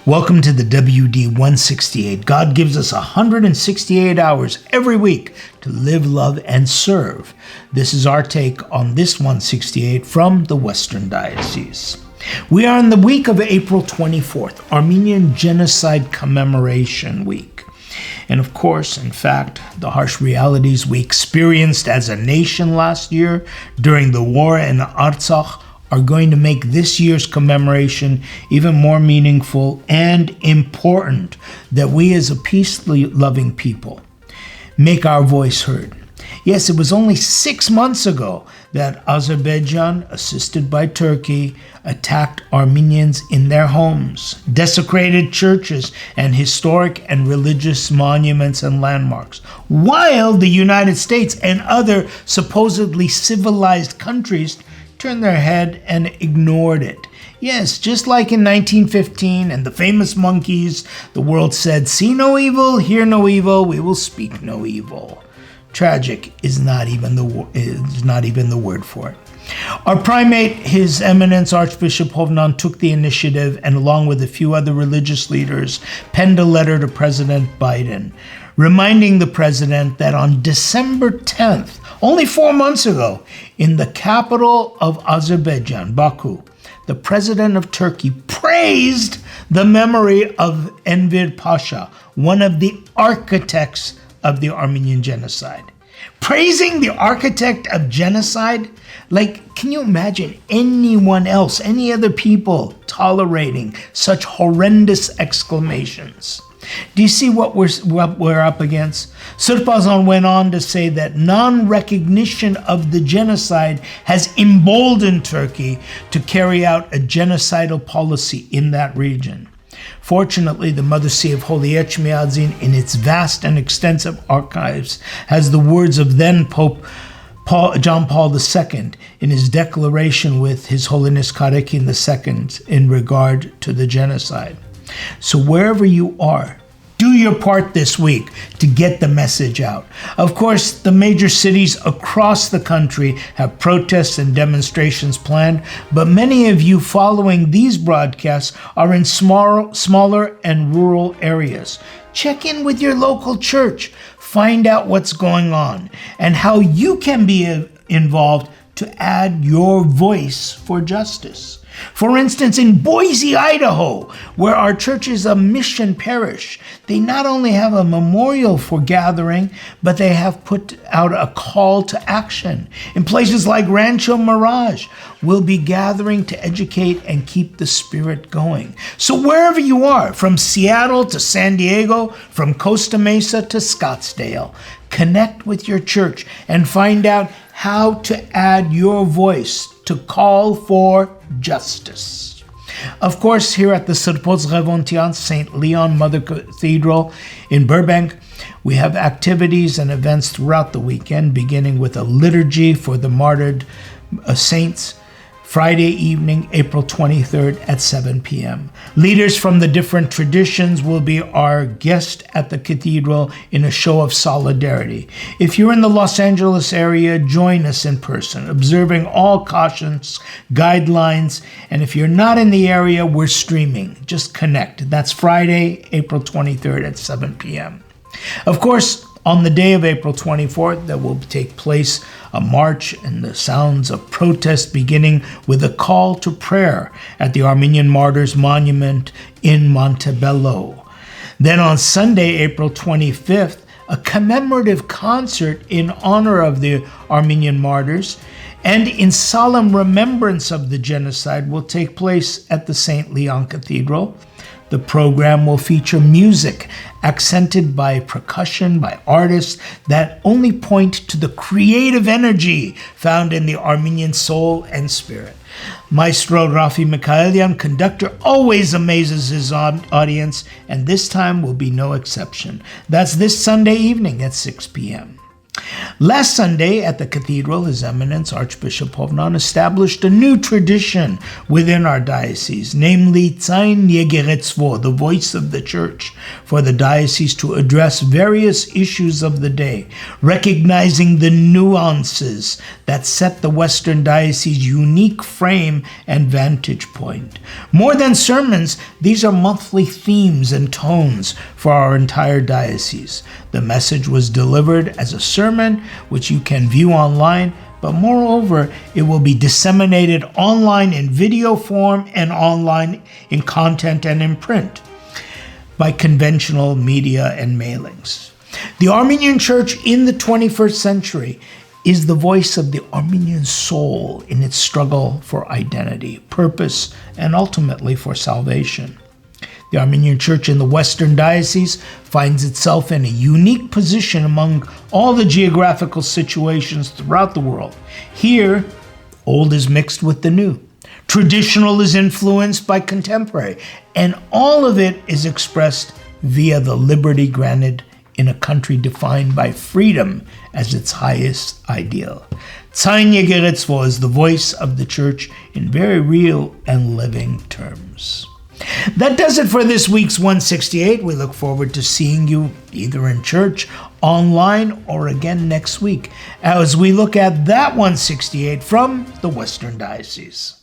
Welcome to the WD168. God gives us 168 hours every week to live, love, and serve. This is our take on this 168 from the Western Diocese. We are in the week of April 24th, Armenian Genocide Commemoration Week. And of course, in fact, the harsh realities we experienced as a nation last year during the war in Artsakh are going to make this year's commemoration even more meaningful and important, that we as a peace-loving people make our voice heard. Yes, it was only 6 months ago that Azerbaijan, assisted by Turkey, attacked Armenians in their homes, desecrated churches and historic and religious monuments and landmarks, while the United States and other supposedly civilized countries turned their head and ignored it. Yes, just like in 1915 and the famous monkeys, the world said, "See no evil, hear no evil, we will speak no evil." Tragic is not even the word for it. Our primate, His Eminence Archbishop Hovnan, took the initiative and, along with a few other religious leaders, penned a letter to President Biden, reminding the president that on December 10th, only 4 months ago, in the capital of Azerbaijan, Baku, the president of Turkey praised the memory of Enver Pasha, one of the architects of the Armenian genocide. Praising the architect of genocide? Like, can you imagine anyone else, any other people tolerating such horrendous exclamations? Do you see what we're up against? Surpazan went on to say that non-recognition of the genocide has emboldened Turkey to carry out a genocidal policy in that region. Fortunately, the Mother See of Holy Echmiadzin, in its vast and extensive archives, has the words of then Pope John Paul II in his declaration with His Holiness Karekin II in regard to the genocide. So wherever you are, do your part this week to get the message out. Of course, the major cities across the country have protests and demonstrations planned, but many of you following these broadcasts are in smaller and rural areas. Check in with your local church. Find out what's going on and how you can be involved to add your voice for justice. For instance, in Boise, Idaho, where our church is a mission parish, they not only have a memorial for gathering, but they have put out a call to action. In places like Rancho Mirage, we'll be gathering to educate and keep the spirit going. So wherever you are, from Seattle to San Diego, from Costa Mesa to Scottsdale, connect with your church and find out how to add your voice to call for justice. Of course, here at the Sirpoz Revontian St. Leon Mother Cathedral in Burbank, we have activities and events throughout the weekend, beginning with a liturgy for the martyred saints, Friday evening, April 23rd at 7 p.m. Leaders from the different traditions will be our guest at the cathedral in a show of solidarity. If you're in the Los Angeles area, join us in person, observing all cautions, guidelines, and if you're not in the area, we're streaming. Just connect. That's Friday, April 23rd at 7 p.m. Of course, on the day of April 24th, there will take place a march and the sounds of protest, beginning with a call to prayer at the Armenian Martyrs Monument in Montebello. Then on Sunday, April 25th, a commemorative concert in honor of the Armenian martyrs and in solemn remembrance of the genocide will take place at the St. Leon Cathedral. The program will feature music accented by percussion by artists that only point to the creative energy found in the Armenian soul and spirit. Maestro Rafi Mikhaelian, conductor, always amazes his audience, and this time will be no exception. That's this Sunday evening at 6 p.m. Last Sunday at the cathedral, His Eminence Archbishop Hovnan established a new tradition within our diocese, namely Tzayin Yegeretzvo, the voice of the church, for the diocese to address various issues of the day, recognizing the nuances that set the Western Diocese's unique frame and vantage point. More than sermons, these are monthly themes and tones for our entire diocese. The message was delivered as a sermon, which you can view online, but moreover, it will be disseminated online in video form and online in content and in print by conventional media and mailings. The Armenian Church in the 21st century is the voice of the Armenian soul in its struggle for identity, purpose, and ultimately for salvation. The Armenian Church in the Western Diocese finds itself in a unique position among all the geographical situations throughout the world. Here, old is mixed with the new. Traditional is influenced by contemporary, and all of it is expressed via the liberty granted in a country defined by freedom as its highest ideal. Tzayin Yegeretzvo is the voice of the Church in very real and living terms. That does it for this week's 168. We look forward to seeing you either in church, online, or again next week as we look at that 168 from the Western Diocese.